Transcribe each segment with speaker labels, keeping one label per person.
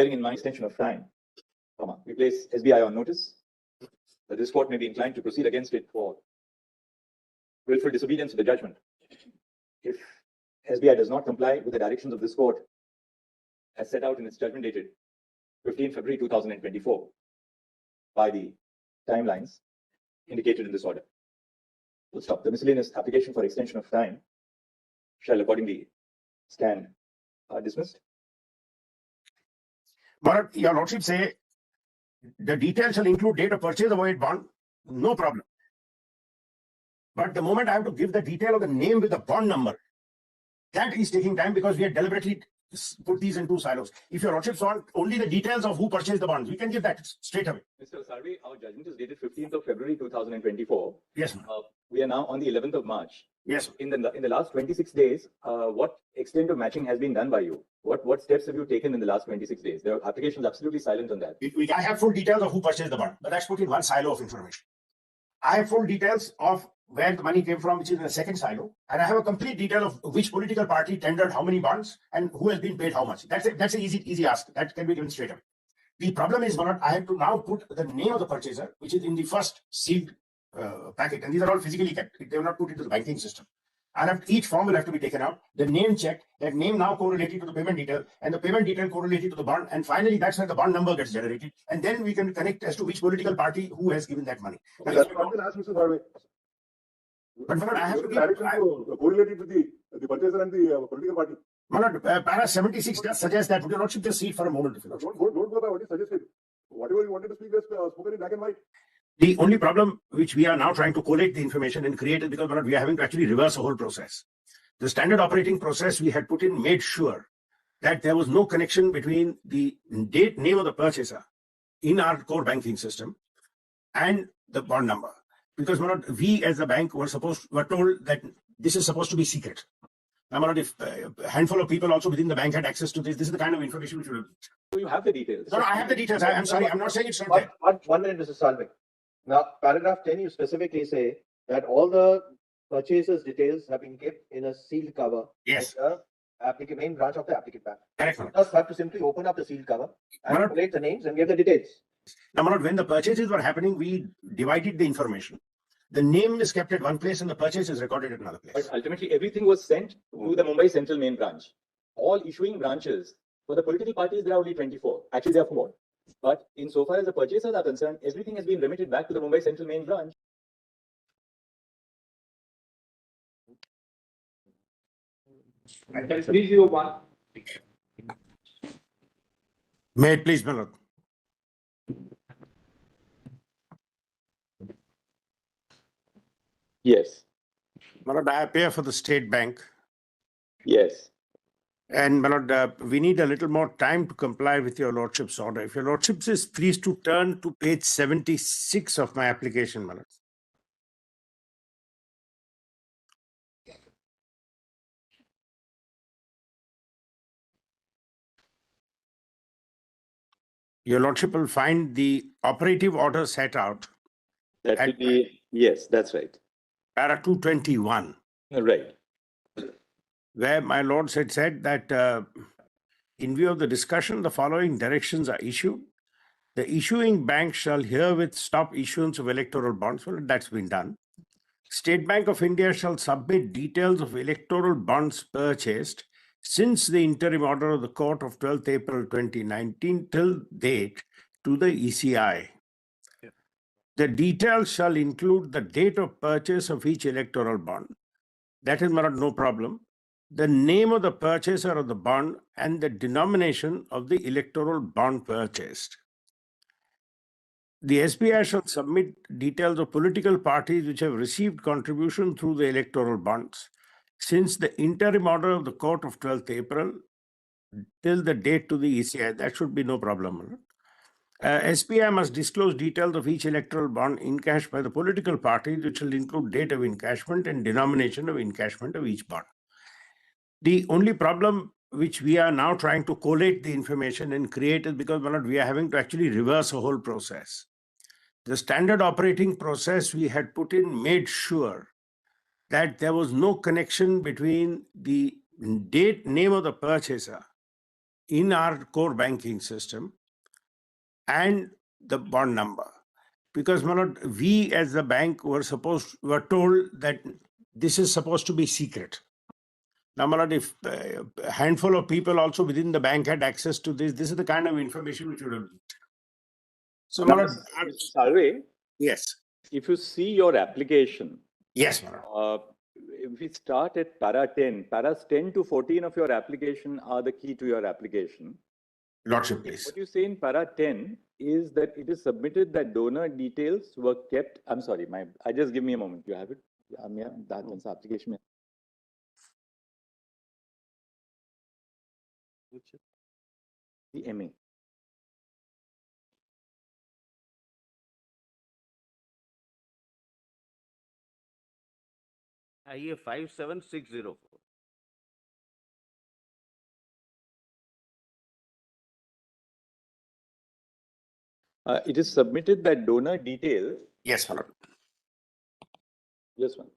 Speaker 1: bearing in mind extension of time, we place SBI on notice that this court may be inclined to proceed against it for willful disobedience to the judgment if SBI does not comply with the directions of this court as set out in its judgment dated 15 February 2024 by the timelines indicated in this order. We'll stop. The miscellaneous application for extension of time shall accordingly stand dismissed.
Speaker 2: Bharat, your lordship say the details shall include date of purchase of void bond, no problem. But the moment I have to give the detail of the name with the bond number, that is taking time because we have deliberately put these in two silos. If your lordships want only the details of who purchased the bonds, we can give that straight away.
Speaker 1: Mr. Sarve, our judgment is dated 15th of February 2024.
Speaker 2: Yes.
Speaker 1: We are now on the 11th of March.
Speaker 2: Yes.
Speaker 1: In the last 26 days, what extent of matching has been done by you? What steps have you taken in the last 26 days? The application is absolutely silent on that.
Speaker 2: I have full details of who purchased the bond, but that's put in one silo of information. I have full details of where the money came from, which is in the second silo, and I have a complete detail of which political party tendered how many bonds and who has been paid how much. That's an easy ask. That can be given straight away. The problem is, Bharat, I have to now put the name of the purchaser, which is in the first sealed packet, and these are all physically kept. They will not put into the banking system. And each form will have to be taken out, the name checked, that name now correlated to the payment detail, and the payment detail correlated to the bond, and finally that's when the bond number gets generated, and then we can connect as to which political party who has given that money.
Speaker 3: Okay, that's what I asked Mr. Sarve.
Speaker 2: But Bharat, I have to
Speaker 3: correlated with the purchaser and the political party.
Speaker 2: Bharat, para 76 does suggest that. Would you not just see it for a moment?
Speaker 3: Don't go by what you suggested. Whatever you wanted to speak, spoken in black and white.
Speaker 2: The only problem which we are now trying to collate the information and create is because we are having to actually reverse the whole process. The standard operating process we had put in made sure that there was no connection between the name of the purchaser in our core banking system and the bond number. Because we as a bank were told that this is supposed to be secret. If a handful of people also within the bank had access to this is the kind of information we should have.
Speaker 1: So you have the details.
Speaker 2: No, I have the details. I'm sorry. I'm not saying it's not there.
Speaker 4: 1 minute, Mr. Salve. Now, paragraph 10, you specifically say that all the purchasers' details have been kept in a sealed cover.
Speaker 2: Yes.
Speaker 4: The main branch of the applicant bank.
Speaker 2: Correct.
Speaker 4: You just have to simply open up the sealed cover and collect the names and give the details.
Speaker 2: Now, when the purchases were happening, we divided the information. The name is kept at one place and the purchase is recorded at another place.
Speaker 1: But ultimately, everything was sent to the Mumbai Central main branch. All issuing branches for the political parties, there are only 24. Actually, there are 4. But insofar as the purchasers are concerned, everything has been remitted back to the Mumbai Central main branch.
Speaker 5: And 301.
Speaker 2: May it please, Bharat.
Speaker 1: Yes.
Speaker 2: Bharat, I appear for the State Bank.
Speaker 1: Yes.
Speaker 2: And Bharat, we need a little more time to comply with your lordship's order. If your lordship is pleased to turn to page 76 of my application, Bharat. Your lordship will find the operative order set out.
Speaker 1: That will be, yes, that's right.
Speaker 2: Para 221.
Speaker 1: Right.
Speaker 2: Where my lords had said that in view of the discussion, the following directions are issued. The issuing bank shall herewith stop issuance of electoral bonds. Well, that's been done. State Bank of India shall submit details of electoral bonds purchased since the interim order of the court of 12th April 2019 till date to the ECI. Yeah. The details shall include the date of purchase of each electoral bond. That is no problem. The name of the purchaser of the bond and the denomination of the electoral bond purchased. The SBI shall submit details of political parties which have received contribution through the electoral bonds since the interim order of the court of 12th April till the date to the ECI. That should be no problem. SBI must disclose details of each electoral bond encashed by the political parties, which will include date of encashment and denomination of encashment of each bond. The only problem which we are now trying to collate the information and create is because we are having to actually reverse a whole process. The standard operating process we had put in made sure that there was no connection between the name of the purchaser in our core banking system and the bond number. Because my lord, we as the bank were told that this is supposed to be secret. Now, my lord, if a handful of people also within the bank had access to this is the kind of information which would have leaked. So, my lord,
Speaker 5: Salve,
Speaker 2: yes,
Speaker 5: if you see your application,
Speaker 2: yes, my lord.
Speaker 5: if we start at para 10, paras 10 to 14 of your application are the key to your application.
Speaker 2: Lordship, please.
Speaker 5: What you say in para 10 is that it is submitted that donor details were kept. I'm sorry, just give me a moment. You have it? Yeah, that one's application. The MA.
Speaker 6: IA 57604.
Speaker 5: It is submitted that donor details.
Speaker 2: Yes, my lord.
Speaker 5: Just one.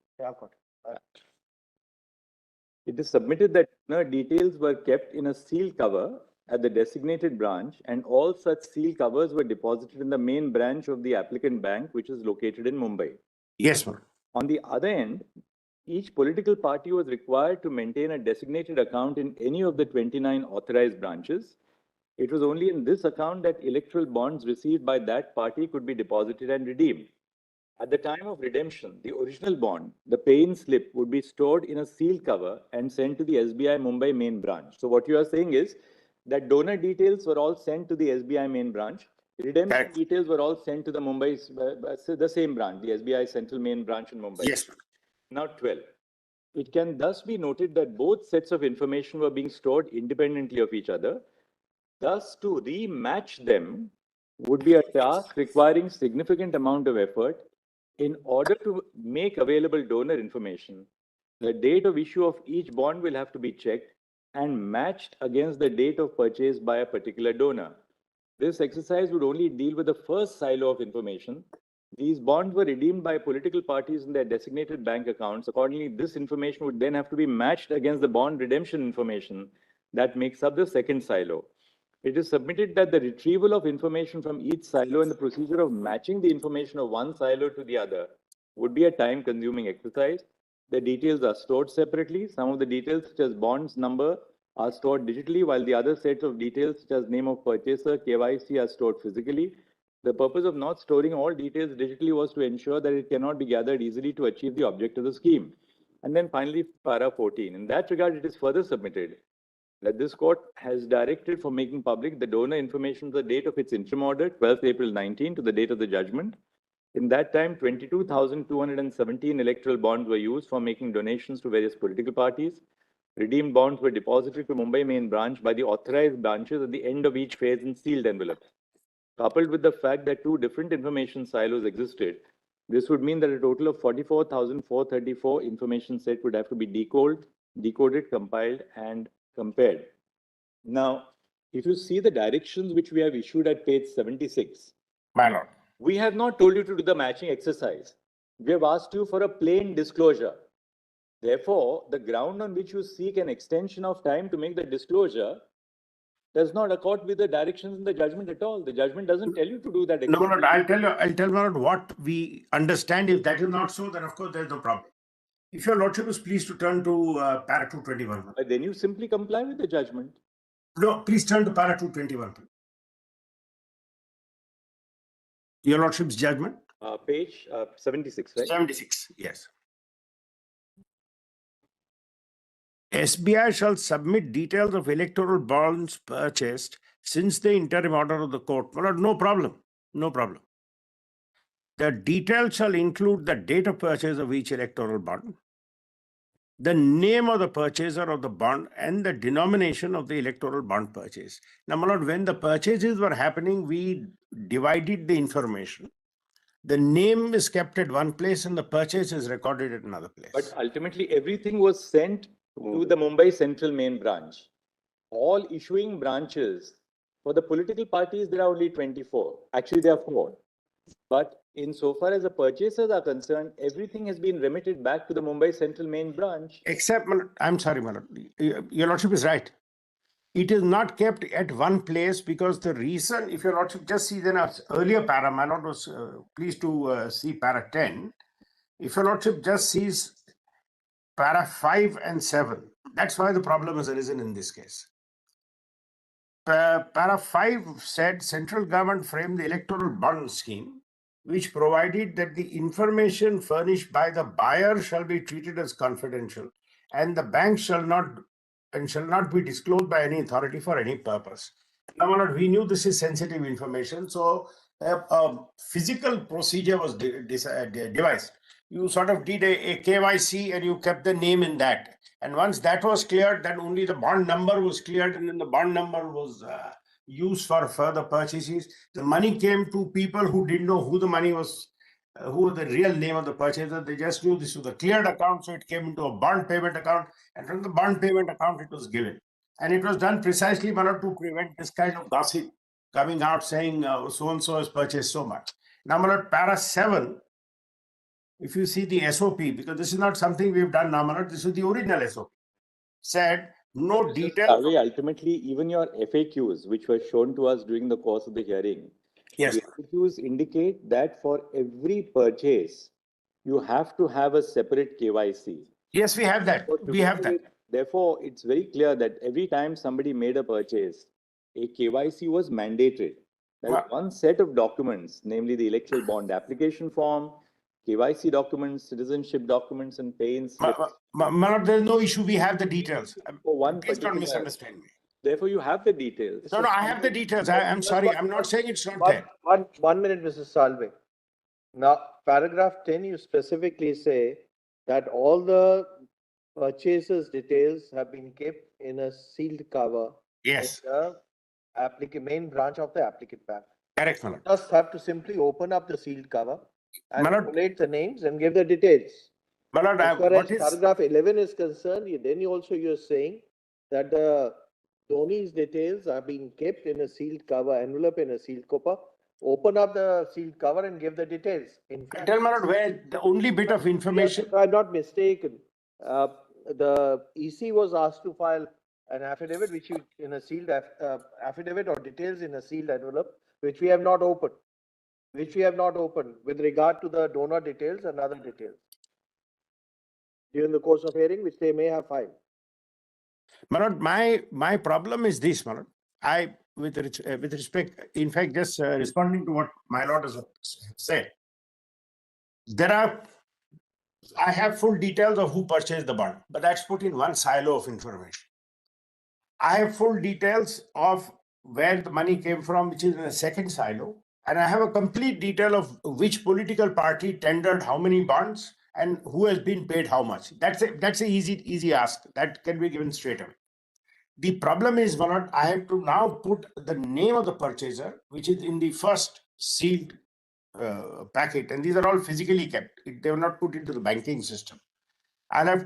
Speaker 5: It is submitted that donor details were kept in a sealed cover at the designated branch, and all such sealed covers were deposited in the main branch of the applicant bank, which is located in Mumbai.
Speaker 2: Yes, my lord.
Speaker 5: On the other end, each political party was required to maintain a designated account in any of the 29 authorized branches. It was only in this account that electoral bonds received by that party could be deposited and redeemed. At the time of redemption, the original bond, the pay-in slip, would be stored in a sealed cover and sent to the SBI Mumbai main branch. So what you are saying is that donor details were all sent to the SBI main branch. Redemption
Speaker 2: Correct.
Speaker 5: details were all sent to the Mumbai, the same branch, the SBI central main branch in Mumbai.
Speaker 2: Yes, my lord.
Speaker 5: Now 12. It can thus be noted that both sets of information were being stored independently of each other. Thus, to rematch them would be a task requiring significant amount of effort. In order to make available donor information, the date of issue of each bond will have to be checked and matched against the date of purchase by a particular donor. This exercise would only deal with the first silo of information. These bonds were redeemed by political parties in their designated bank accounts. Accordingly, this information would then have to be matched against the bond redemption information that makes up the second silo. It is submitted that the retrieval of information from each silo and the procedure of matching the information of one silo to the other would be a time-consuming exercise. The details are stored separately. Some of the details, such as bonds number, are stored digitally, while the other sets of details, such as name of purchaser, KYC, are stored physically. The purpose of not storing all details digitally was to ensure that it cannot be gathered easily to achieve the object of the scheme. And then finally, para 14. In that regard, it is further submitted that this court has directed for making public the donor information to the date of its interim order, 12th April 19, to the date of the judgment. In that time, 22,217 electoral bonds were used for making donations to various political parties. Redeemed bonds were deposited to Mumbai main branch by the authorized branches at the end of each phase in sealed envelopes. Coupled with the fact that two different information silos existed, this would mean that a total of 44,434 information set would have to be decoded, compiled, and compared. Now, if you see the directions which we have issued at page 76,
Speaker 2: My lord.
Speaker 5: we have not told you to do the matching exercise. We have asked you for a plain disclosure. Therefore, the ground on which you seek an extension of time to make the disclosure does not accord with the directions in the judgment at all. The judgment doesn't tell you to do that.
Speaker 2: No, my lord, I'll tell my lord what we understand. If that is not so, then of course there is no problem. If your lordship is pleased to turn to para 221.
Speaker 5: Then you simply comply with the judgment.
Speaker 2: No, please turn to para 221. Your lordship's judgment?
Speaker 5: Page 76, right?
Speaker 2: 76, yes. SBI shall submit details of electoral bonds purchased since the interim order of the court. My lord, no problem. No problem. The details shall include the date of purchase of each electoral bond, the name of the purchaser of the bond, and the denomination of the electoral bond purchase. Now, my lord, when the purchases were happening, we divided the information. The name is kept at one place and the purchase is recorded at another place.
Speaker 5: But ultimately, everything was sent to the Mumbai Central Main Branch. All issuing branches for the political parties, there are only 24. Actually, there are 4. But insofar as the purchasers are concerned, everything has been remitted back to the Mumbai Central Main Branch.
Speaker 2: Except, I'm sorry, my lord, your lordship is right. It is not kept at one place because the reason, if your lordship just sees in an earlier para, my lord was pleased to see para 10. If your lordship just sees para 5 and 7, that's why the problem has arisen in this case. Para 5 said central government framed the electoral bond scheme, which provided that the information furnished by the buyer shall be treated as confidential, and the bank shall not be disclosed by any authority for any purpose. Now, my lord, we knew this is sensitive information, so a physical procedure was devised. You sort of did a KYC and you kept the name in that. And once that was cleared, then only the bond number was cleared, and then the bond number was used for further purchases. The money came to people who didn't know who the money was, who was the real name of the purchaser. They just knew this was a cleared account, so it came into a bond payment account, and from the bond payment account it was given. And it was done precisely, my lord, to prevent this kind of gossip coming out saying so-and-so has purchased so much. Now, my lord, para 7, if you see the SOP, because this is not something we've done now, my lord, this is the original SOP, said no detail.
Speaker 5: Ultimately, even your FAQs, which were shown to us during the course of the hearing,
Speaker 2: Yes.
Speaker 5: the FAQs indicate that for every purchase, you have to have a separate KYC.
Speaker 2: Yes, we have that. We have that.
Speaker 5: Therefore, it's very clear that every time somebody made a purchase, a KYC was mandated. There is one set of documents, namely the electoral bond application form, KYC documents, citizenship documents, and pay-in slips.
Speaker 2: There's no issue. We have the details.
Speaker 5: For one
Speaker 2: Please don't
Speaker 5: particular-
Speaker 2: misunderstand me.
Speaker 5: Therefore, you have the details.
Speaker 2: No, I have the details. I'm sorry. I'm not saying it's not there.
Speaker 4: One minute, Mr. Salve. Now, paragraph 10, you specifically say that all the purchasers' details have been kept in a sealed cover.
Speaker 2: Yes.
Speaker 4: In the main branch of the applicant bank.
Speaker 2: Correct, my lord.
Speaker 4: Just have to simply open up the sealed cover and
Speaker 2: My lord-
Speaker 4: collate the names and give the details.
Speaker 2: My lord,
Speaker 4: As far
Speaker 2: what
Speaker 4: as
Speaker 2: is...
Speaker 4: paragraph 11 is concerned, you're saying that the Dhoni's details are being kept in a sealed cover, envelope in a sealed cover. Open up the sealed cover and give the details. In fact,
Speaker 2: Tell my lord where the only bit of information...
Speaker 4: if I'm not mistaken, the EC was asked to file an affidavit which you in a sealed affidavit or details in a sealed envelope, which we have not opened. With regard to the donor details and other details during the course of hearing, which they may have filed.
Speaker 2: My lord, my problem is this, my lord. With respect, in fact, just responding to what my lord has said, I have full details of who purchased the bond, but that's put in one silo of information. I have full details of where the money came from, which is in a second silo, and I have a complete detail of which political party tendered how many bonds and who has been paid how much. That's a easy ask. That can be given straight away. The problem is, my lord, I have to now put the name of the purchaser, which is in the first sealed packet, and these are all physically kept. They were not put into the banking system.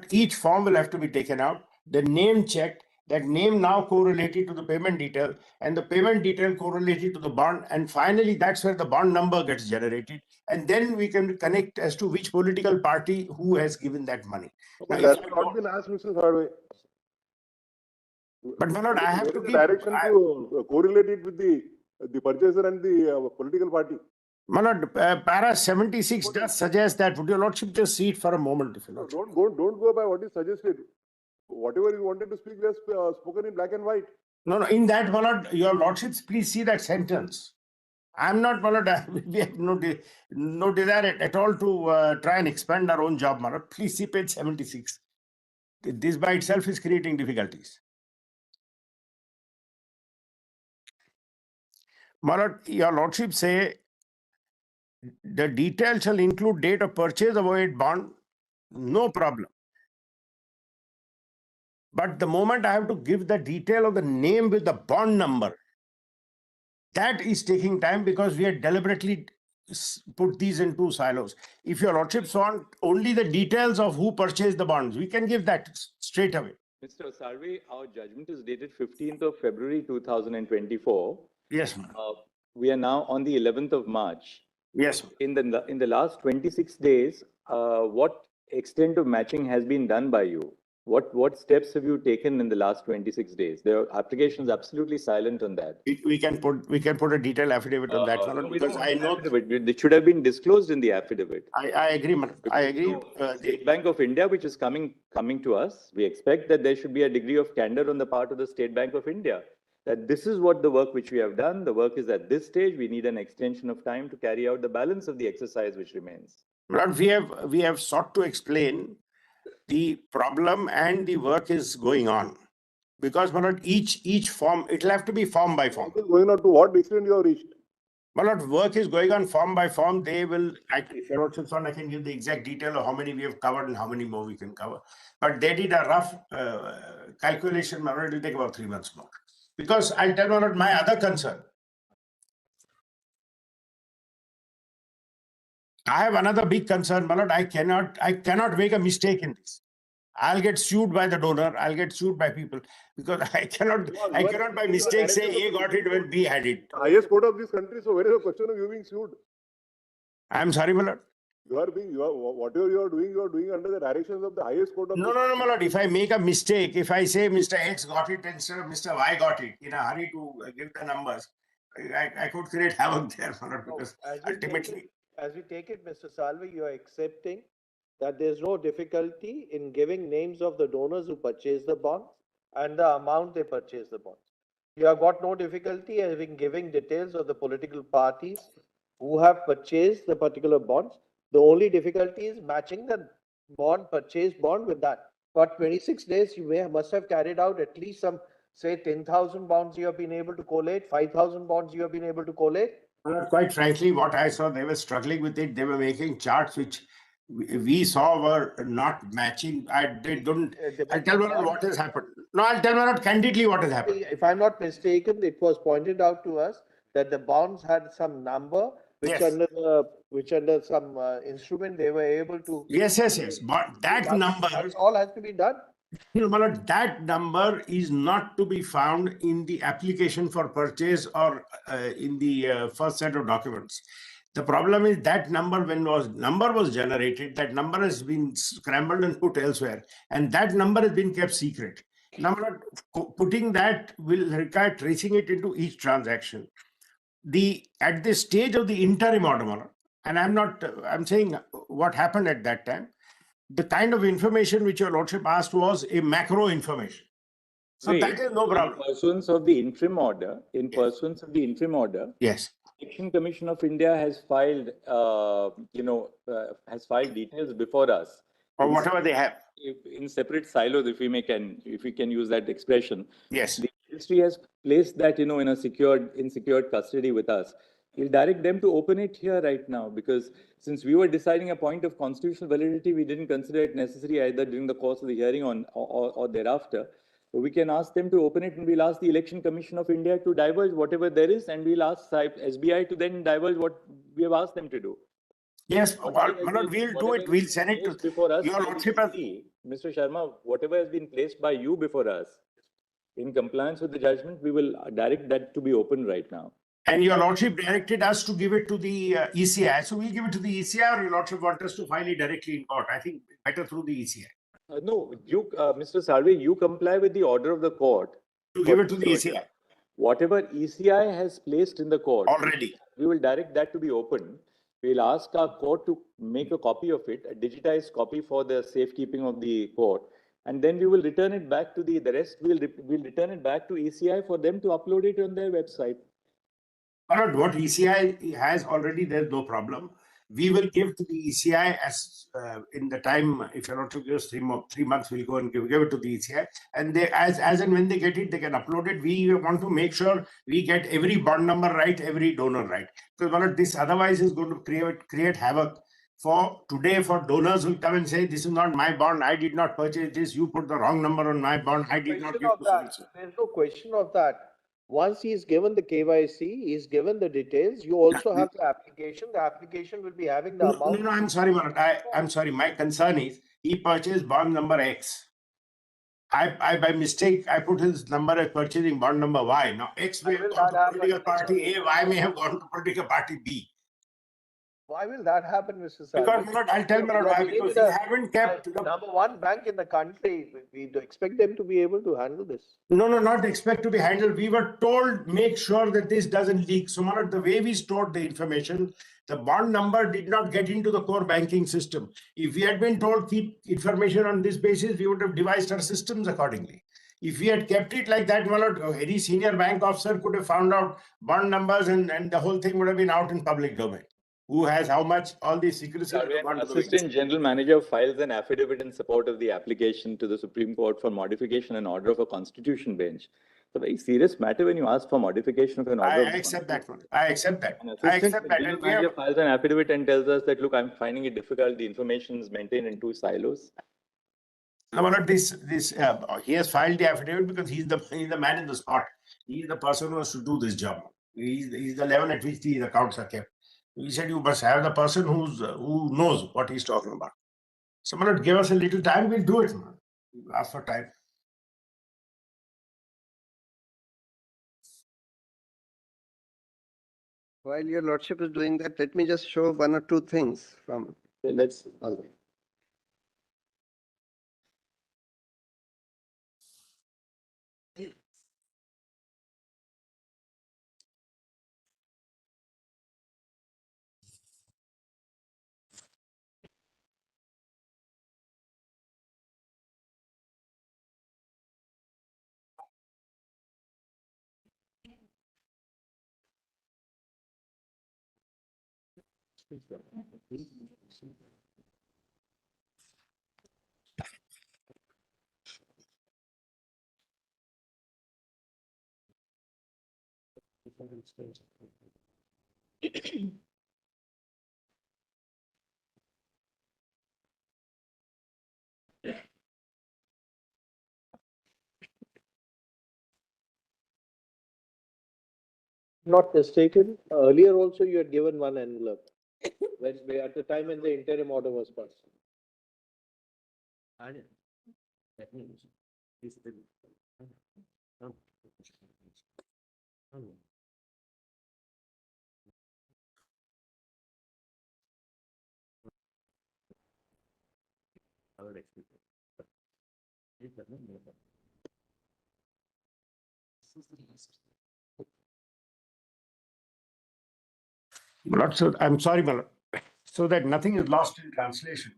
Speaker 2: Each form will have to be taken out, the name checked, that name now correlated to the payment detail, and the payment detail correlated to the bond, and finally that's where the bond number gets generated, and then we can connect as to which political party who has given that money.
Speaker 3: But
Speaker 2: Now,
Speaker 3: that has not been asked, Mr. Sarve.
Speaker 2: But my lord, I have to
Speaker 3: the
Speaker 2: give
Speaker 3: direction to correlate it with the purchaser and the political party.
Speaker 2: My lord, para 76 does suggest that. Would your lordship just see it for a moment, if you lordship?
Speaker 3: Don't go by what is suggested. Whatever you wanted to speak, we have spoken in black and white.
Speaker 2: No, in that, my lord, your lordships, please see that sentence. I'm not, my lord, we have no desire at all to try and expand our own job, my lord. Please see page 76. This by itself is creating difficulties. My lord, your lordship say the detail shall include date of purchase of a bond, no problem. But the moment I have to give the detail of the name with the bond number, that is taking time because we had deliberately put these in two silos. If your lordships want only the details of who purchased the bonds, we can give that straight away.
Speaker 5: Mr. Sarve, our judgment is dated 15th of February 2024.
Speaker 2: Yes, ma'am.
Speaker 5: We are now on the 11th of March.
Speaker 2: Yes, ma'am.
Speaker 5: In the last 26 days, what extent of matching has been done by you? What steps have you taken in the last 26 days? There are applications absolutely silent on that.
Speaker 2: We can put a detailed affidavit on that,
Speaker 5: No, we
Speaker 2: because
Speaker 5: don't
Speaker 2: I
Speaker 5: want
Speaker 2: know
Speaker 5: an affidavit. It should have been disclosed in the affidavit.
Speaker 2: I agree, I agree.
Speaker 5: State Bank of India, which is coming to us, we expect that there should be a degree of candor on the part of the State Bank of India. That this is what the work which we have done. The work is at this stage. We need an extension of time to carry out the balance of the exercise which remains.
Speaker 2: But we have sought to explain the problem, and the work is going on. Because each form, it'll have to be form by form.
Speaker 3: What is going on, to what extent you have reached?
Speaker 2: Well, work is going on form by form. They will, I can give the exact detail of how many we have covered and how many more we can cover. But they did a rough calculation. It will take about 3 months more. Because I'll tell you my other concern. I have another big concern, Malad. I cannot make a mistake in this. I'll get sued by the donor. I'll get sued by people, because I cannot by mistake say A got it when B had it.
Speaker 3: Highest court of this country. So where is the question of you being sued?
Speaker 2: I'm sorry, Malad.
Speaker 3: Whatever you are doing under the directions of the highest court of.
Speaker 2: No, Malad. If I make a mistake, if I say Mr. X got it instead of Mr. Y got it, in a hurry to give the numbers, I could create havoc there, Malad, because ultimately.
Speaker 4: As we take it, Mr. Salvi, you are accepting that there's no difficulty in giving names of the donors who purchase the bonds and the amount they purchase the bonds. You have got no difficulty in giving details of the political parties who have purchased the particular bonds. The only difficulty is matching the purchased bond with that. For 26 days, you must have carried out at least some, say, 10,000 bonds you have been able to collate, 5,000 bonds you have been able to collate.
Speaker 2: Quite frankly, what I saw, they were struggling with it. They were making charts which we saw were not matching. I'll tell you what has happened. No, I'll tell you candidly what has happened.
Speaker 4: If I'm not mistaken, it was pointed out to us that the bonds had some number which under some instrument they were able to.
Speaker 2: Yes. But that number.
Speaker 4: That's all has to be done.
Speaker 2: That number is not to be found in the application for purchase or in the first set of documents. The problem is that number, when number was generated, that number has been scrambled and put elsewhere, and that number has been kept secret. Number putting that will require tracing it into each transaction. At the stage of the interim order, and I'm saying what happened at that time. The kind of information which your lordship asked was a macro information. So that is no problem.
Speaker 5: In pursuance of the interim order,
Speaker 2: yes,
Speaker 5: Election Commission of India has filed, details before us.
Speaker 2: Or whatever they have.
Speaker 5: In separate silos, if we can use that expression.
Speaker 2: Yes.
Speaker 5: The ministry has placed that, in a secured custody with us. We'll direct them to open it here right now, because since we were deciding a point of constitutional validity, we didn't consider it necessary either during the course of the hearing or thereafter. So we can ask them to open it, and we'll ask the Election Commission of India to divulge whatever there is, and we'll ask SBI to then divulge what we have asked them to do.
Speaker 2: Yes, Manoj, we'll do it. We'll send it to
Speaker 5: before us.
Speaker 2: Your lordship.
Speaker 5: Mr. Sharma, whatever has been placed by you before us, in compliance with the judgment, we will direct that to be open right now.
Speaker 2: And your lordship directed us to give it to the ECI. So we'll give it to the ECI, or your lordship want us to file it directly in court? I think better through the ECI.
Speaker 5: No, Mr. Salvi, you comply with the order of the court.
Speaker 2: To give it to the ECI.
Speaker 5: Whatever ECI has placed in the court.
Speaker 2: Already.
Speaker 5: We will direct that to be open. We'll ask our court to make a copy of it, a digitized copy for the safekeeping of the court. And then we will return it back to the rest. We'll return it back to ECI for them to upload it on their website.
Speaker 2: What ECI has already, there's no problem. We will give to the ECI as in the time, if you're not to give us 3 months, we'll go and give it to the ECI. And they, as and when they get it, they can upload it. We want to make sure we get every bond number right, every donor right. Because this otherwise is going to create havoc. For today, for donors will come and say, this is not my bond, I did not purchase this, you put the wrong number on my bond, I did not give to so.
Speaker 4: There's no question of that. Once he's given the KYC, he's given the details, you also have the application. The application will be having the amount.
Speaker 2: No, I'm sorry, Bharat. I'm sorry. My concern is he purchased bond number X. I by mistake, I put his number as purchasing bond number Y. Now, X may have gone to political party A, Y may have gone to political party B.
Speaker 4: Why will that happen, Mr.
Speaker 2: Because,
Speaker 4: Sarkar?
Speaker 2: my lord, I'll tell my lord why. Because you haven't kept the
Speaker 4: Number one bank in the country. We do expect them to be able to handle this.
Speaker 2: No, not expect to be handled. We were told, make sure that this doesn't leak. So, Manoj, the way we stored the information, the bond number did not get into the core banking system. If we had been told keep information on this basis, we would have devised our systems accordingly. If we had kept it like that, Manoj, any senior bank officer could have found out bond numbers and the whole thing would have been out in public domain. Who has how much, all these secrecy.
Speaker 5: Assistant General Manager files an affidavit in support of the application to the Supreme Court for modification and order of a constitution bench. It's a very serious matter when you ask for modification of an order.
Speaker 2: I accept that one. I accept that.
Speaker 5: An
Speaker 2: I
Speaker 5: assistant
Speaker 2: accept that.
Speaker 5: General
Speaker 2: And we have,
Speaker 5: Manager files an affidavit and tells us that, look, I'm finding it difficult. The information is maintained in 2 silos.
Speaker 2: no, Manoj, he has filed the affidavit because he's the man in the spot. He's the person who has to do this job. He's the level at which the accounts are kept. He said you must have the person who knows what he's talking about. So, Manoj, give us a little time, we'll do it. Man. Ask for time.
Speaker 7: While your lordship is doing that, let me just show 1 or 2 things from.
Speaker 5: Let's.
Speaker 4: Not mistaken, earlier also you had given one envelope. At the time when the interim order was passed.
Speaker 2: Malad, so I'm sorry, Malad. So that nothing is lost in translation.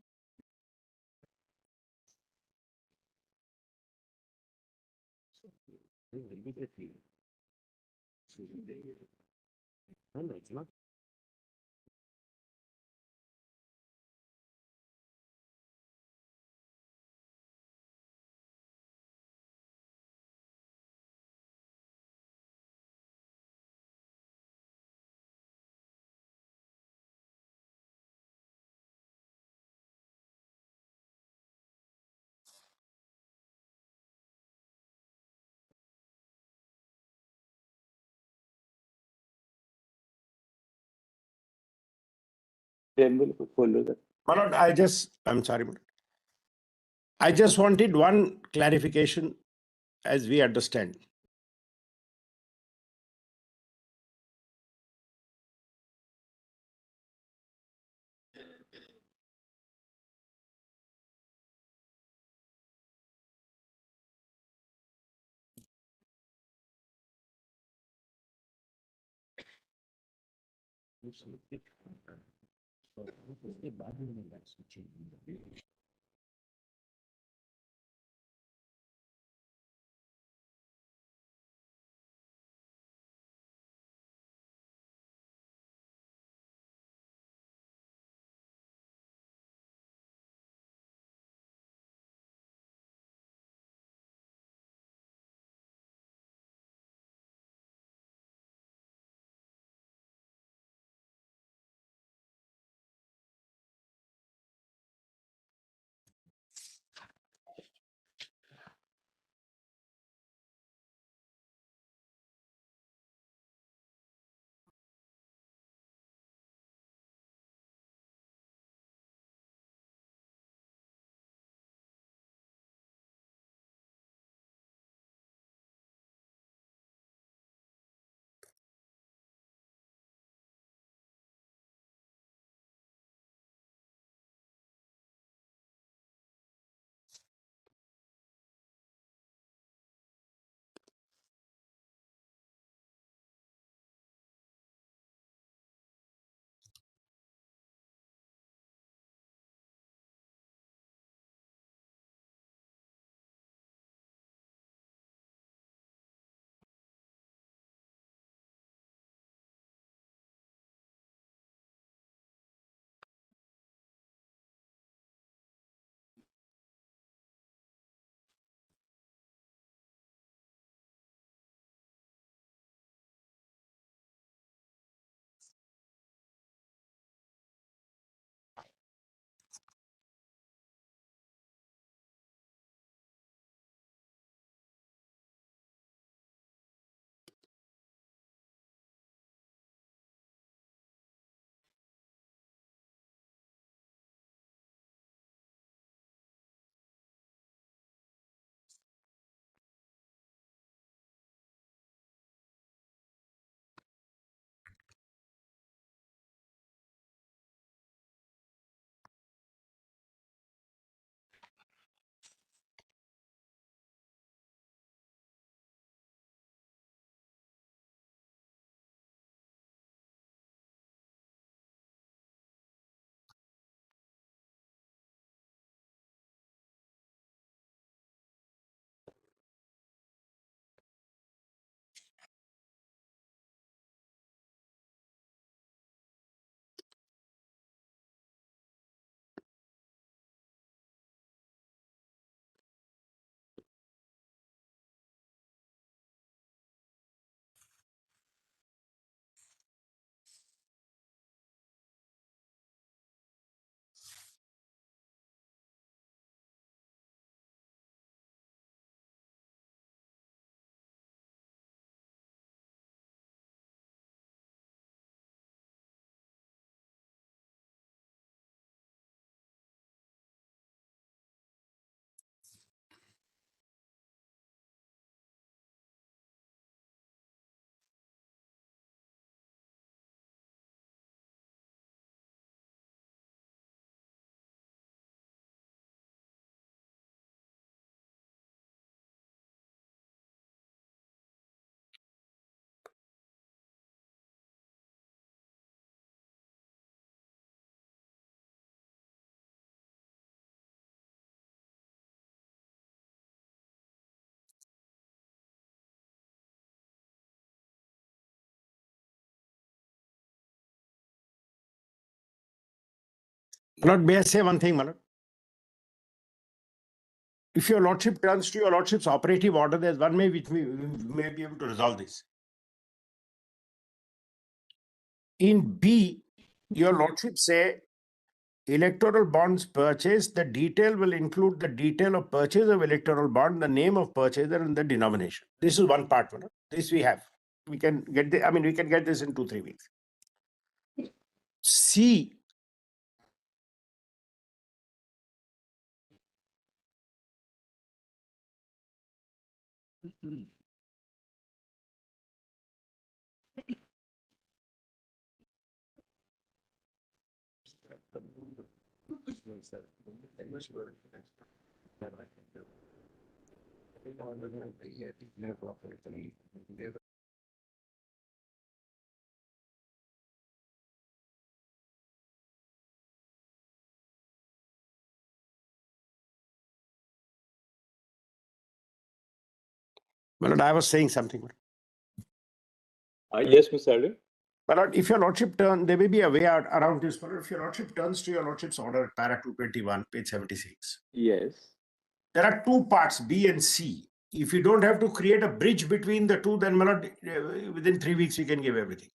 Speaker 2: Malad, I'm sorry, Malad. I just wanted one clarification as we understand. Lord, may I say one thing, my lord? If your lordship turns to your lordship's operative order, there's one way which we may be able to resolve this. In B, your lordship say electoral bonds purchase, the detail will include the detail of purchase of electoral bond, the name of purchaser and the denomination. This is one part. This we have. We can get the, we can get this in 2-3 weeks. C, my lord, I was saying something.
Speaker 5: Yes, Mr. Adani.
Speaker 2: My lord, if your lordship turn, there may be a way out around this. But if your lordship turns to your lordship's order, para 221, page 76.
Speaker 5: Yes.
Speaker 2: There are two parts, B and C. If you don't have to create a bridge between the two, then my lord, within 3 weeks, we can give everything.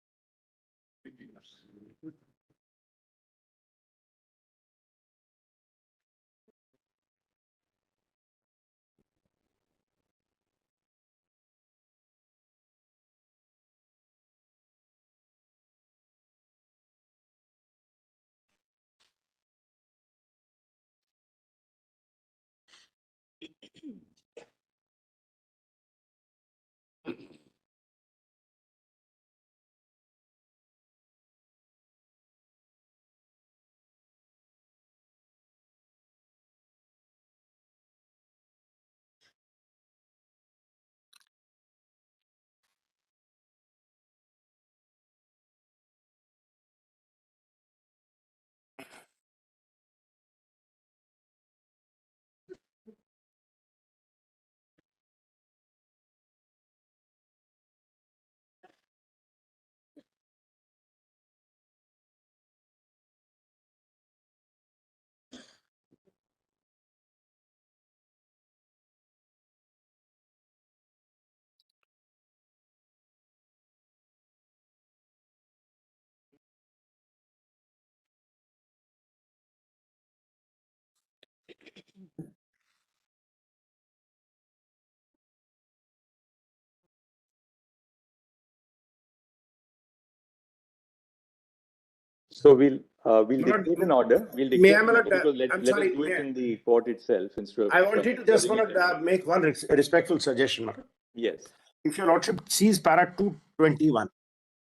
Speaker 5: So we'll
Speaker 2: Lord,
Speaker 5: dictate an order. We'll
Speaker 2: may
Speaker 5: dictate
Speaker 2: I,
Speaker 5: an
Speaker 2: my
Speaker 5: order
Speaker 2: lord,
Speaker 5: because let
Speaker 2: I'm
Speaker 5: us
Speaker 2: sorry,
Speaker 5: do
Speaker 2: may
Speaker 5: it
Speaker 2: I-
Speaker 5: in the court itself instead of.
Speaker 2: I wanted to just
Speaker 5: hearing it.
Speaker 2: make one respectful suggestion, my lord.
Speaker 5: Yes.
Speaker 2: If your lordship sees para 221,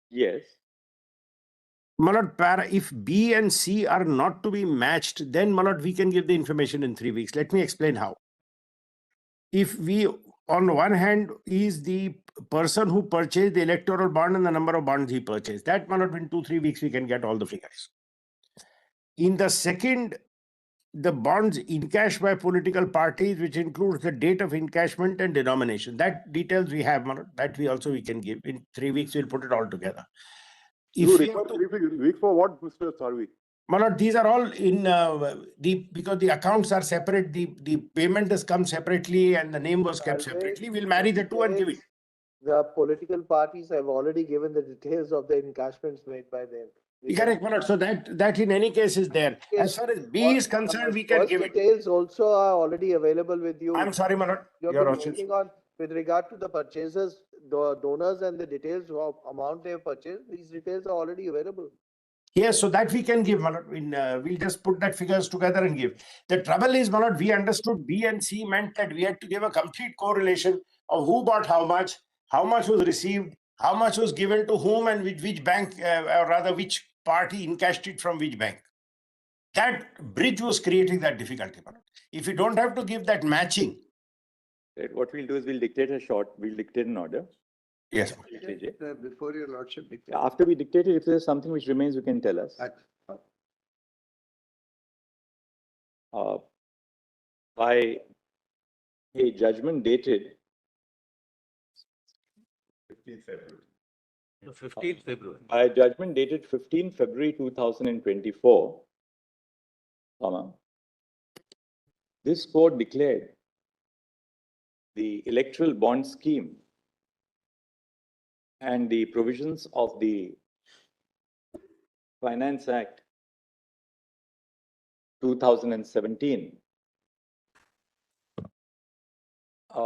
Speaker 5: Yes.
Speaker 2: my lord, if B and C are not to be matched, then my lord, we can give the information in 3 weeks. Let me explain how. If we, on one hand, is the person who purchased the electoral bond and the number of bonds he purchased, that my lord, in 2-3 weeks, we can get all the figures. In the second, the bonds encashed by political parties, which includes the date of encashment and denomination. That details we have, my lord, that we can give. In 3 weeks, we'll put it all together.
Speaker 3: You
Speaker 2: If we
Speaker 3: require
Speaker 2: have to,
Speaker 3: 3 weeks for what, Mr. Sarvi?
Speaker 2: my lord, these are all in because the accounts are separate, the payment has come separately and the name was kept separately. We'll marry the two and give it.
Speaker 4: The political parties have already given the details of the encashments made by them.
Speaker 2: Correct, my lord. So that in any case is there. As far as B is concerned, we can
Speaker 4: First
Speaker 2: give it.
Speaker 4: details also are already available with you.
Speaker 2: I'm sorry, my lord.
Speaker 4: You
Speaker 2: Your
Speaker 4: have been
Speaker 2: lordship.
Speaker 4: working on with regard to the purchasers, the donors and the details of amount they have purchased. These details are already available.
Speaker 2: Yes, so that we can give, my lord. We'll just put that figures together and give. The trouble is, my lord, we understood B and C meant that we had to give a complete correlation of who bought how much was received, how much was given to whom, and with which bank, or rather which party encashed it from which bank. That bridge was creating that difficulty, my lord. If you don't have to give that matching.
Speaker 5: Right. What we'll do is we'll dictate an order.
Speaker 2: Yes.
Speaker 7: Before your lordship dictate.
Speaker 5: After we dictate it, if there's something which remains, you can tell us. By a judgment dated
Speaker 6: 15th February.
Speaker 5: by a judgment dated 15 February 2024, comma, this court declared the electoral bond scheme and the provisions of the Finance Act 2017,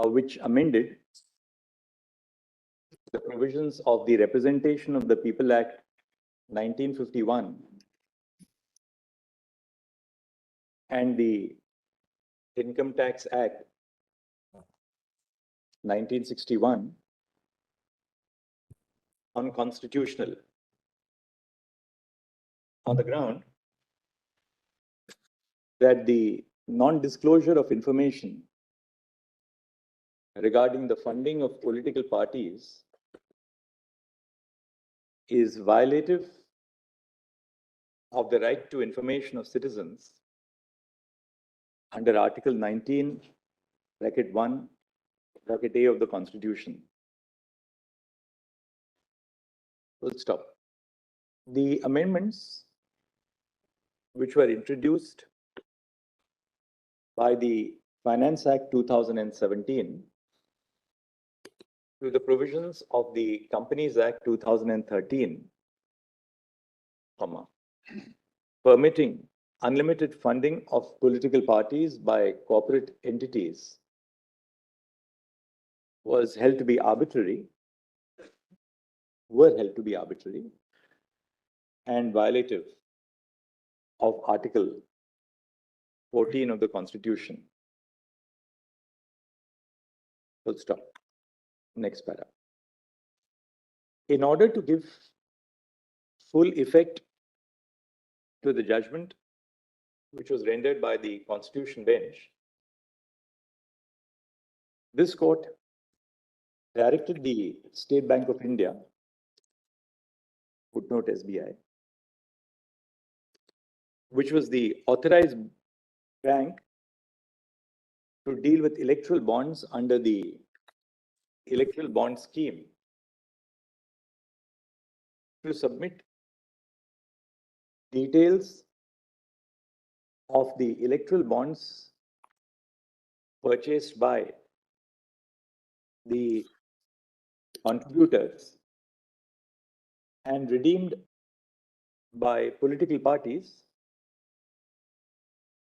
Speaker 5: which amended the provisions of the Representation of the People Act 1951 and the Income Tax Act 1961 unconstitutional on the ground that the non-disclosure of information regarding the funding of political parties is violative of the right to information of citizens under Article 19, bracket 1, bracket A of the Constitution. Full stop. The amendments which were introduced by the Finance Act 2017 to the provisions of the Companies Act 2013, permitting unlimited funding of political parties by corporate entities were held to be arbitrary and violative of Article 14 of the Constitution. Full stop. Next para. In order to give full effect to the judgment which was rendered by the Constitution bench, this court directed the State Bank of India, footnote SBI, which was the authorized bank to deal with electoral bonds under the electoral bond scheme, to submit details of the electoral bonds purchased by the contributors and redeemed by political parties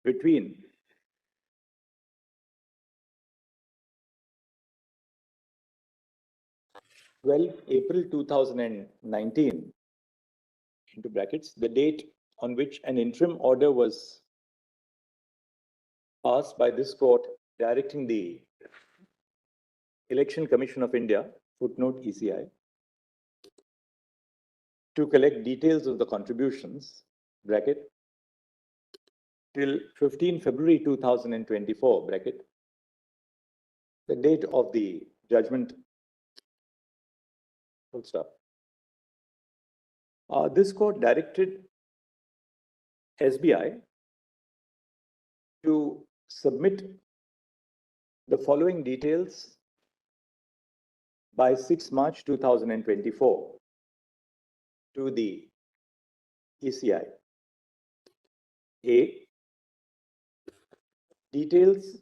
Speaker 5: between 12 April 2019, into brackets, the date on which an interim order was passed by this court directing the Election Commission of India, footnote ECI, to collect details of the contributions, bracket, till 15 February 2024, bracket, the date of the judgment, full stop. This court directed SBI to submit the following details by 6 March 2024 to the ECI. A, details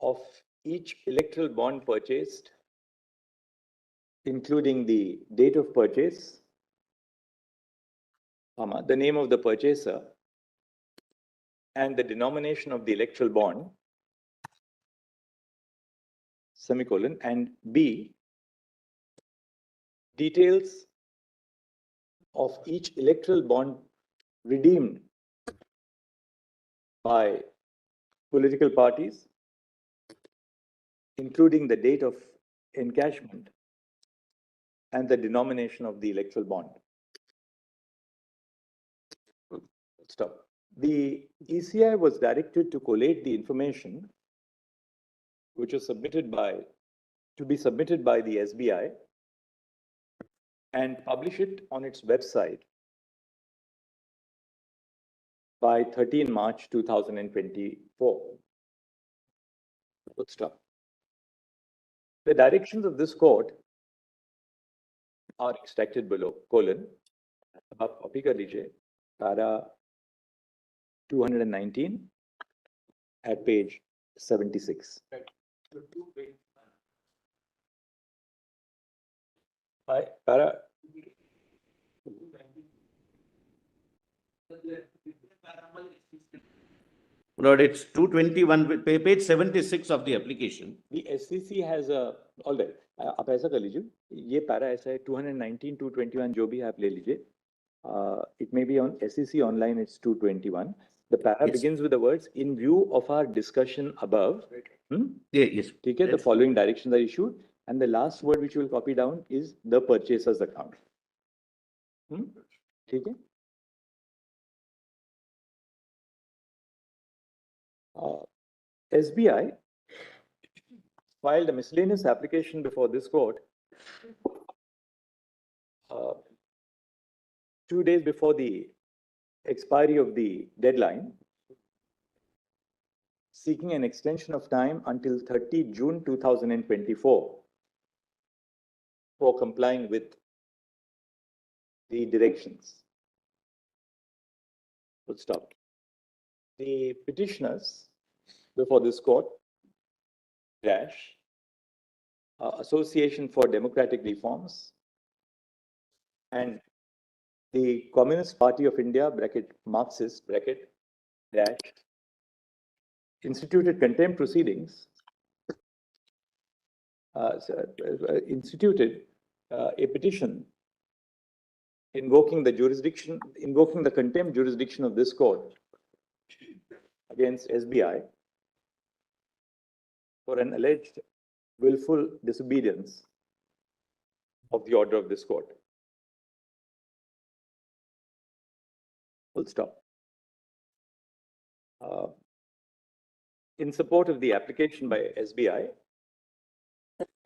Speaker 5: of each electoral bond purchased, including the date of purchase, the name of the purchaser, and the denomination of the electoral bond, semicolon, and B, details of each electoral bond redeemed by political parties, including the date of encashment and the denomination of the electoral bond. Stop. The ECI was directed to collate the information which was to be submitted by the SBI and publish it on its website by 13 March 2024. Good stop. The directions of this court are extracted below, colon, आप copy कर लीजिए, para 219 at page 76. Para.
Speaker 6: Lord, it's 221, page 76 of the application.
Speaker 5: The SCC has a, all right, आप ऐसा कर लीजिए, ये para ऐसा है 219, 221 जो भी आप ले लीजिए. It may be on SCC online, it's 221. The para
Speaker 6: Yes.
Speaker 5: begins with the words, in view of our discussion above.
Speaker 6: Yeah, yes.
Speaker 5: Okay, the following directions are issued, and the last word which you will copy down is the purchaser's account. Okay. SBI filed a miscellaneous application before this court 2 days before the expiry of the deadline, seeking an extension of time until 30 June 2024 for complying with the directions. Full stop. The petitioners before this court, Association for Democratic Reforms, and the Communist Party of India, Marxist, instituted contempt proceedings, instituted a petition invoking the contempt jurisdiction of this court against SBI for an alleged willful disobedience of the order of this court. Full stop. In support of the application by SBI,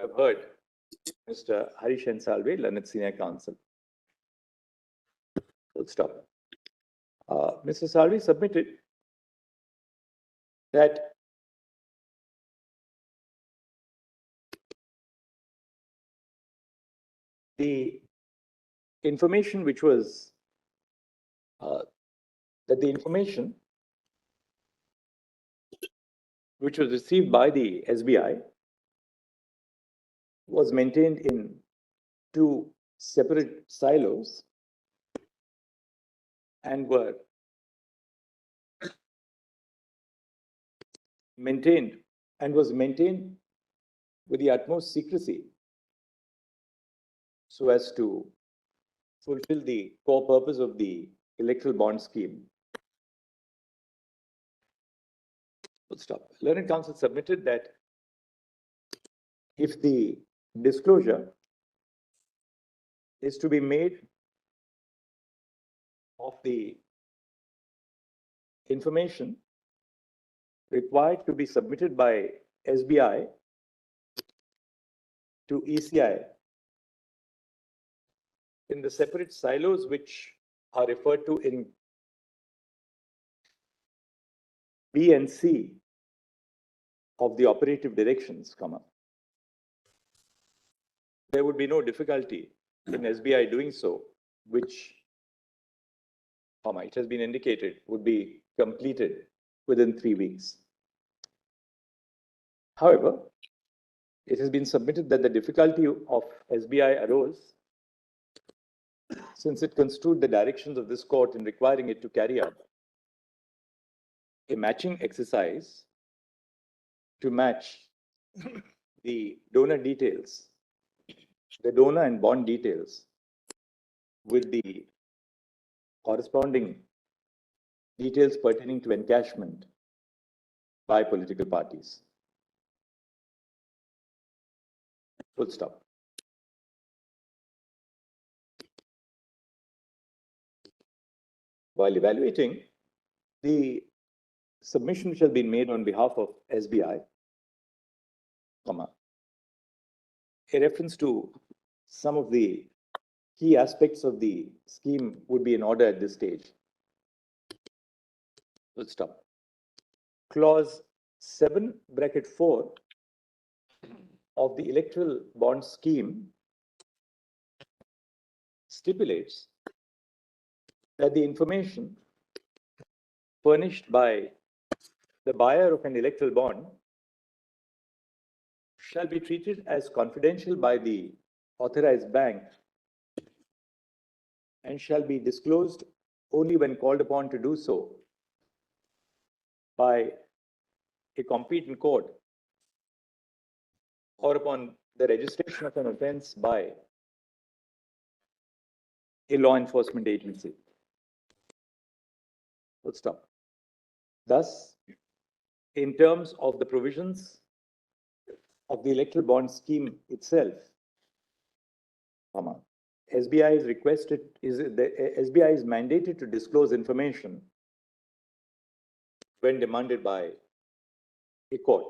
Speaker 5: I've heard Mr. Harish N. Salve, Learned Senior Counsel. Full stop. Mr. Salve submitted that the information which was which was received by the SBI was maintained in 2 separate silos and were maintained with the utmost secrecy so as to fulfill the core purpose of the electoral bond scheme. Full stop. Learned Counsel submitted that if the disclosure is to be made of the information required to be submitted by SBI to ECI in the separate silos which are referred to in B and C of the operative directions, there would be no difficulty in SBI doing so, which, it has been indicated, would be completed within 3 weeks. However, it has been submitted that the difficulty of SBI arose since it construed the directions of this court in requiring it to carry out a matching exercise to match the donor details, the donor and bond details with the corresponding details pertaining to encashment by political parties. Full stop. While evaluating the submission which has been made on behalf of SBI, a reference to some of the key aspects of the scheme would be in order at this stage. Full stop. Clause 7(4) of the electoral bond scheme stipulates that the information furnished by the buyer of an electoral bond shall be treated as confidential by the authorized bank and shall be disclosed only when called upon to do so by a competent court or upon the registration of an offense by a law enforcement agency. Full stop. Thus, in terms of the provisions of the electoral bond scheme itself, SBI is SBI is mandated to disclose information when demanded by a court.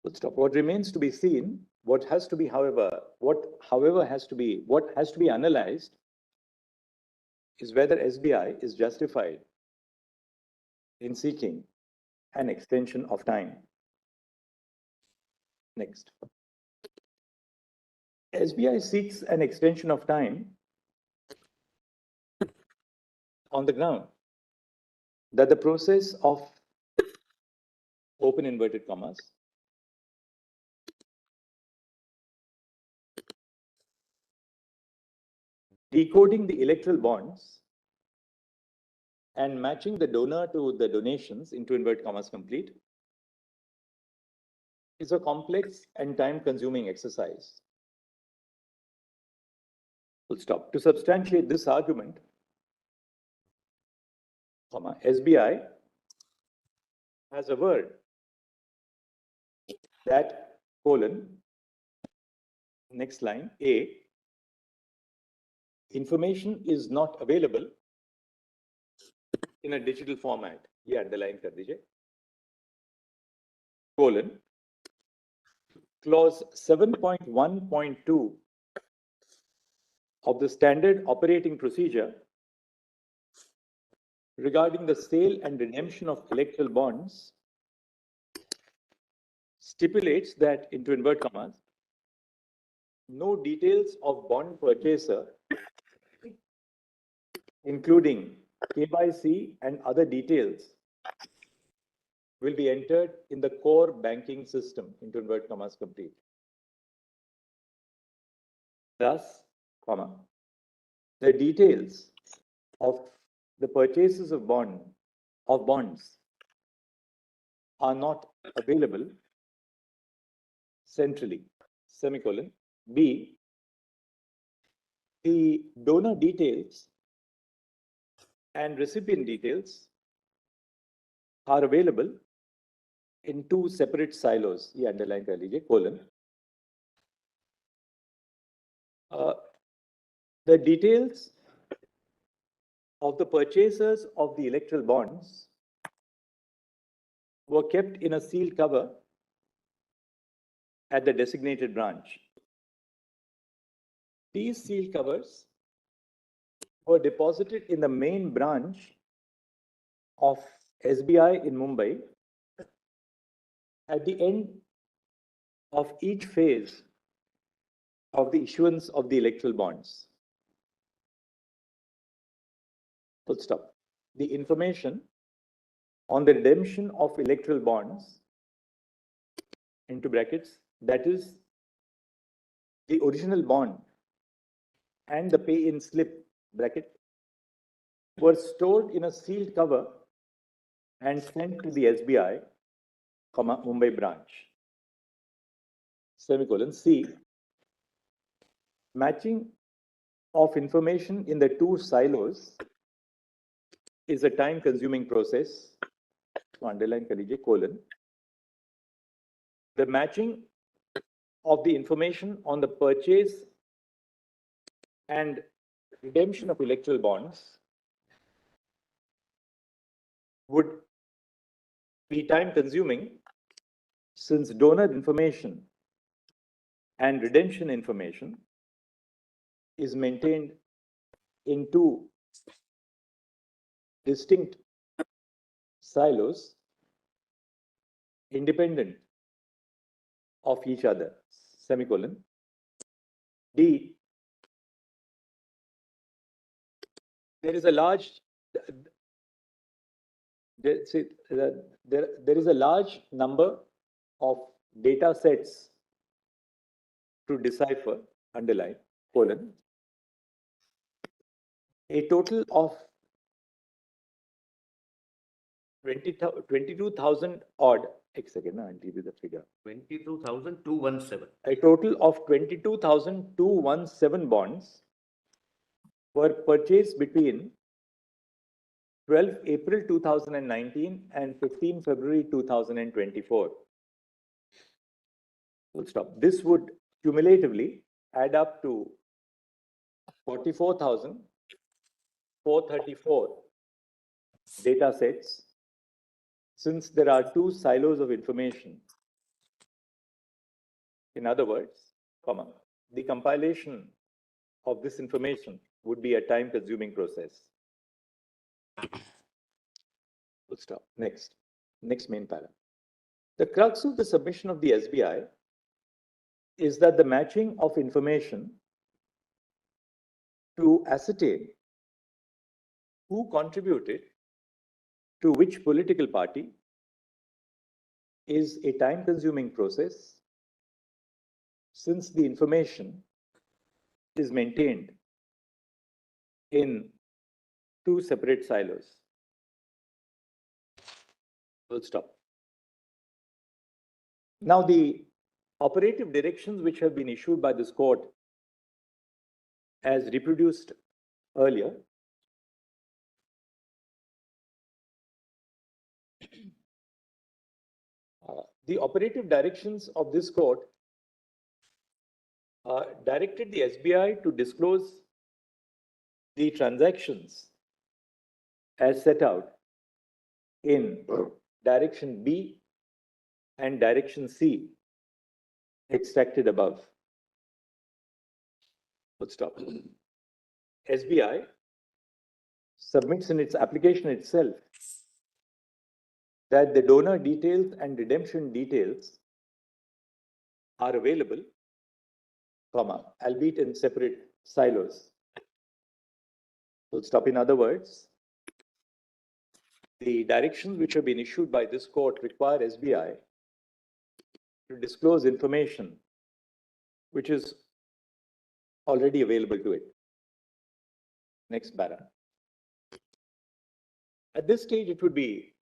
Speaker 5: Full stop. What remains to be seen, what has to be analyzed is whether SBI is justified in seeking an extension of time. Next. SBI seeks an extension of time on the ground that the process of open inverted commas decoding the electoral bonds and matching the donor to the donations into inverted commas complete is a complex and time-consuming exercise. Full stop. To substantiate this argument, SBI has a word that next line, A, information is not available in a digital format. ये underline कर दीजिए. Clause 7.1.2 of the standard operating procedure regarding the sale and redemption of electoral bonds stipulates that, into inverted commas, no details of bond purchaser, including KYC and other details, will be entered in the core banking system, into inverted commas complete. Thus, the details of the purchases of bonds are not available centrally, semicolon. B, the donor details and recipient details are available in two separate silos. ये underline कर लीजिए, colon. The details of the purchasers of the electoral bonds were kept in a sealed cover at the designated branch. These sealed covers were deposited in the main branch of SBI in Mumbai at the end of each phase of the issuance of the electoral bonds. Full stop. The information on the redemption of electoral bonds, into brackets, that is the original bond and the pay-in slip, bracket, were stored in a sealed cover and sent to the SBI, Mumbai branch. Semicolon. C, matching of information in the two silos is a time-consuming process. Underline कर लीजिए, colon. The matching of the information on the purchase and redemption of electoral bonds would be time-consuming since donor information and redemption information is maintained in two distinct silos independent of each other, semicolon. D, there is a large, there is a large number of data sets to decipher, underline, colon, a total of 22,000 odd, I'll give you the figure.
Speaker 6: 22,217.
Speaker 5: A total of 22,217 bonds were purchased between 12 April 2019 and 15 February 2024. Full stop. This would cumulatively add up to 44,434 data sets, since there are two silos of information. In other words, the compilation of this information would be a time-consuming process. Full stop. Next main para. The crux of the submission of the SBI is that the matching of information to ascertain who contributed to which political party is a time-consuming process, since the information is maintained in two separate silos. Full stop. Now, the operative directions which have been issued by this court, as reproduced earlier, the operative directions of this court directed the SBI to disclose the transactions as set out in Direction B and Direction C extracted above. Full stop. SBI submits in its application itself that the donor details and redemption details are available, albeit in separate silos. Full stop. In other words, the directions which have been issued by this court require SBI to disclose information which is already available to it. Next para. At this stage, it would be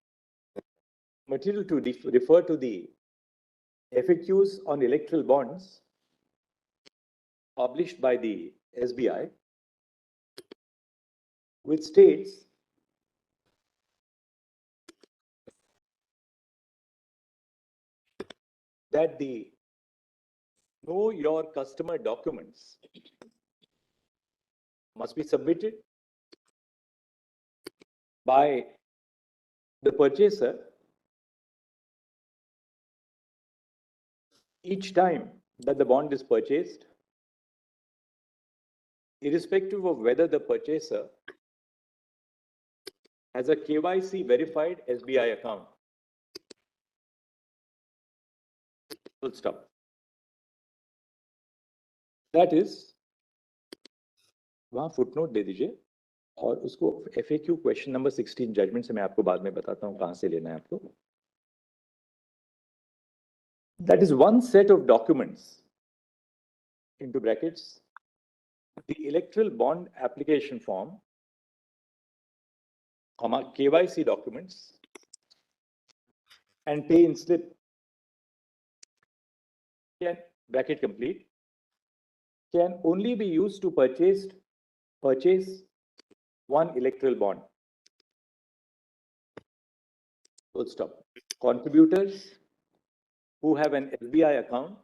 Speaker 5: material to refer to the FAQs on electoral bonds published by the SBI, which states that the Know Your Customer documents must be submitted by the purchaser each time that the bond is purchased, irrespective of whether the purchaser has a KYC verified SBI account. Full stop. That is, वहाँ footnote दे दीजिए और उसको FAQ question number 16 judgment से मैं आपको बाद में बताता हूँ कहाँ से लेना है आपको. That is one set of documents, into brackets, the electoral bond application form, KYC documents, and pay-in slip, can, bracket complete, can only be used to purchase one electoral bond. Full stop. Contributors who have an SBI account,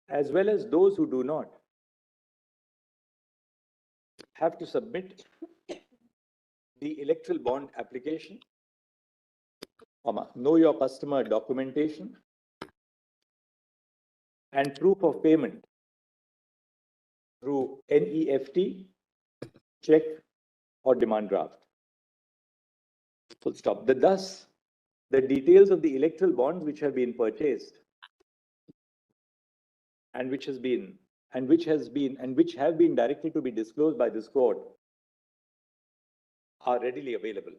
Speaker 5: as well as those who do not, have to submit the electoral bond application, Know Your Customer documentation, and proof of payment through NEFT, check, or demand draft. Full stop. Thus, the details of the electoral bonds which have been purchased and which have been directed to be disclosed by this court are readily available.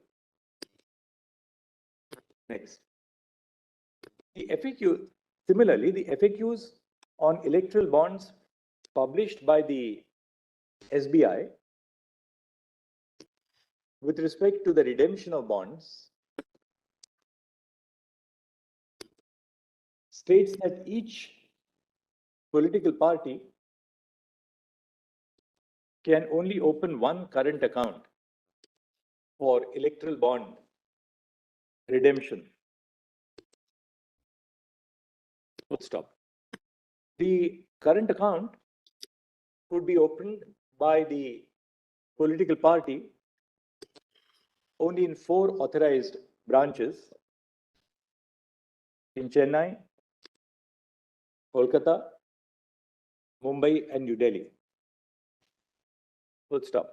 Speaker 5: Next. The FAQ, similarly, the FAQs on electoral bonds published by the SBI with respect to the redemption of bonds states that each political party can only open one current account for electoral bond redemption. Full stop. The current account could be opened by the political party only in 4 authorized branches in Chennai, Kolkata, Mumbai, and New Delhi. Full stop.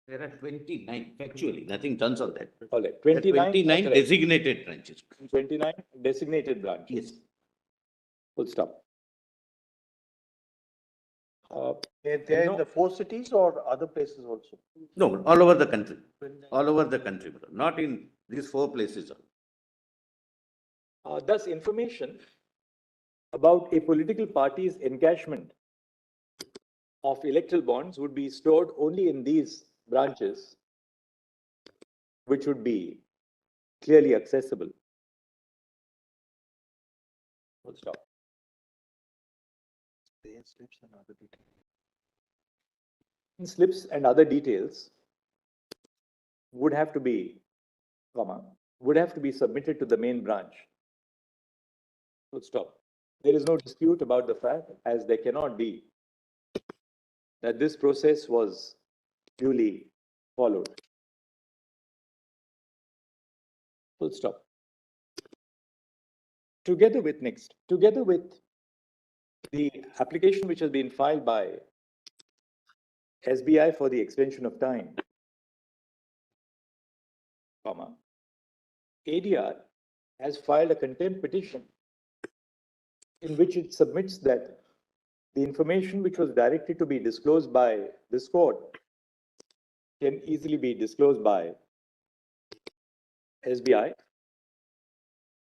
Speaker 6: There are 29, factually, nothing turns on that.
Speaker 5: All right.
Speaker 6: There are
Speaker 5: 29 authorized.
Speaker 6: designated branches.
Speaker 5: 29 designated branches.
Speaker 6: Yes.
Speaker 5: Full stop.
Speaker 4: They're in the 4 cities or other places also?
Speaker 6: No, all over the country. All over the country, bro. Not in these 4 places.
Speaker 5: Thus, information about a political party's encashment of electoral bonds would be stored only in these branches, which would be clearly accessible. Full stop. Slips and other details would have to be, submitted to the main branch. Full stop. There is no dispute about the fact, as there cannot be, that this process was duly followed. Full stop. Together with the application which has been filed by SBI for the extension of time, ADR has filed a contempt petition in which it submits that the information which was directed to be disclosed by this court can easily be disclosed by SBI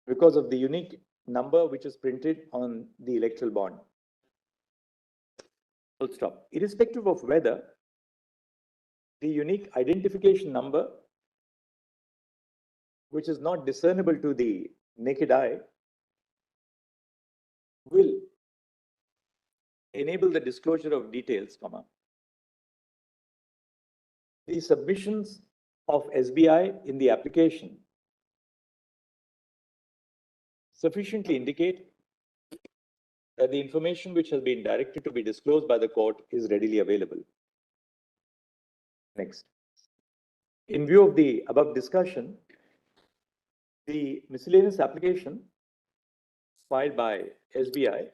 Speaker 5: because of the unique number which is printed on the electoral bond. Full stop. Irrespective of whether the unique identification number, which is not discernible to the naked eye, will enable the disclosure of details, the submissions of SBI in the application sufficiently indicate that the information which has been directed to be disclosed by the court is readily available. Next. In view of the above discussion, the miscellaneous application filed by SBI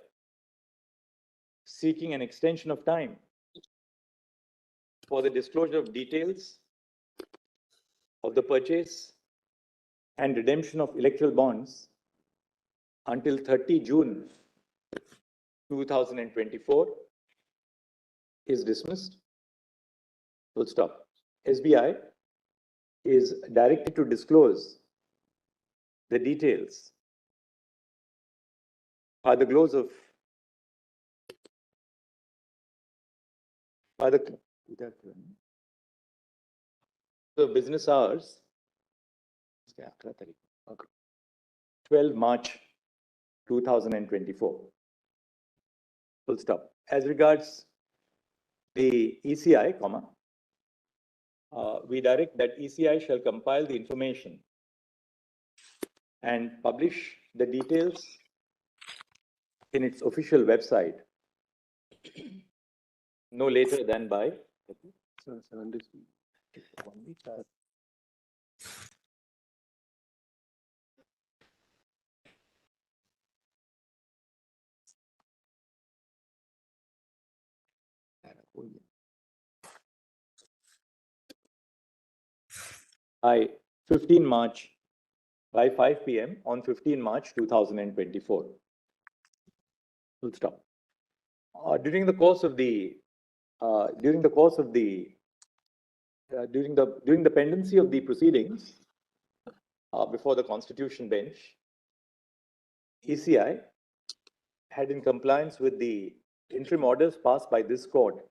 Speaker 5: seeking an extension of time for the disclosure of details of the purchase and redemption of electoral bonds until 30 June 2024 is dismissed. Full stop. SBI is directed to disclose the details by the close of the business hours, 12 March 2024. Full stop. As regards the ECI, we direct that ECI shall compile the information and publish the details in its official website no later than by
Speaker 3: 7 days.
Speaker 5: by 15 March by 5 p.m. on 15 March 2024. Full stop. During the pendency of the proceedings, before the Constitution bench, ECI had, in compliance with the interim orders passed by this court,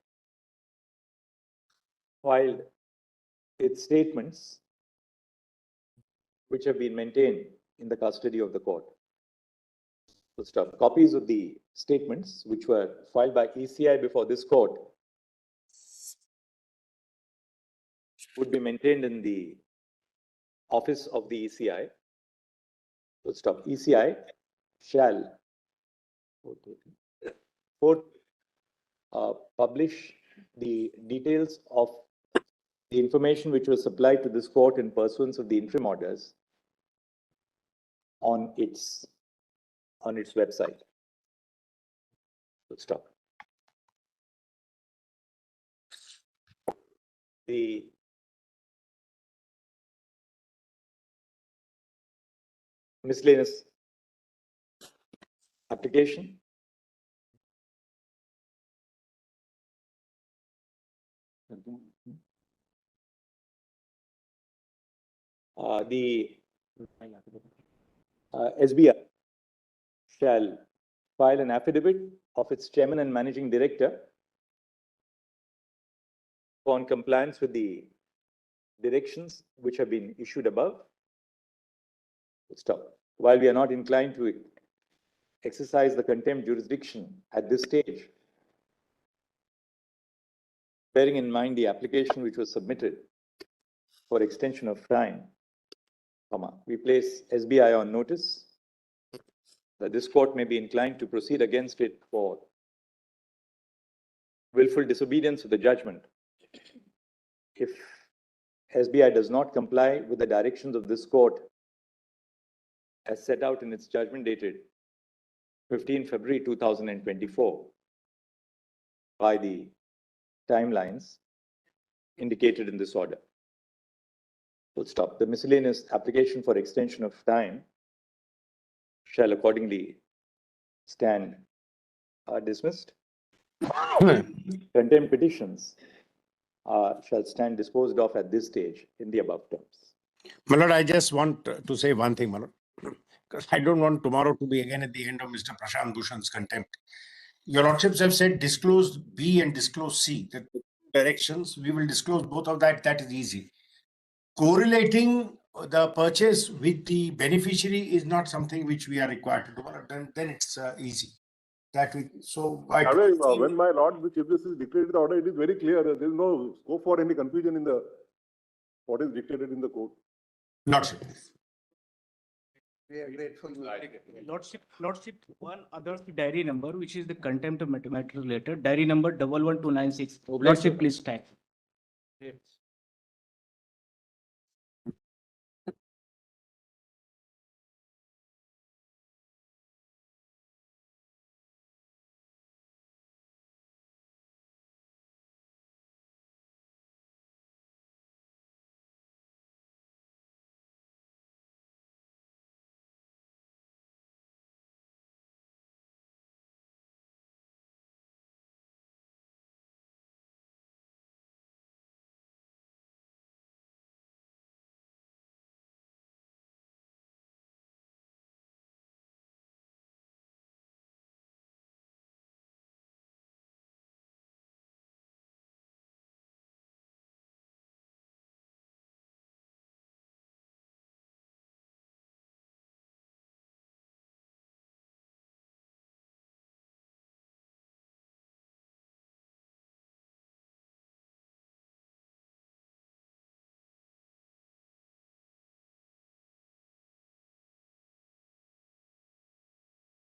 Speaker 5: filed its statements which have been maintained in the custody of the court. So stop. Copies of the statements which were filed by ECI before this court would be maintained in the office of the ECI. So stop. ECI shall publish the details of the information which was supplied to this court in pursuance of the interim orders on its website. Let's stop. The miscellaneous application. The SBI shall file an affidavit of its chairman and managing director upon compliance with the directions which have been issued above. Stop. While we are not inclined to exercise the contempt jurisdiction at this stage, bearing in mind the application which was submitted for extension of time, we place SBI on notice that this court may be inclined to proceed against it for willful disobedience of the judgment if SBI does not comply with the directions of this court as set out in its judgment dated 15 February 2024 by the timelines indicated in this order. Full stop. The miscellaneous application for extension of time shall accordingly stand dismissed. Contempt petitions shall stand disposed of at this stage in the above terms.
Speaker 2: My lord, I just want to say one thing, my lord, because I don't want tomorrow to be again at the end of Mr. Prashant Bhushan's contempt. Your lordships have said disclose B and disclose C, the directions. We will disclose both of that. That is easy. Correlating the purchase with the beneficiary is not something which we are required to do. Then it's easy.
Speaker 3: When my lord, the Chief Justice dictated the order, it is very clear that there is no scope for any confusion in the what is dictated in the court.
Speaker 2: Lordship.
Speaker 7: We are grateful.
Speaker 8: Lordship, one other diary number, which is the contempt of matter related, diary number 11296. Lordship, please stand.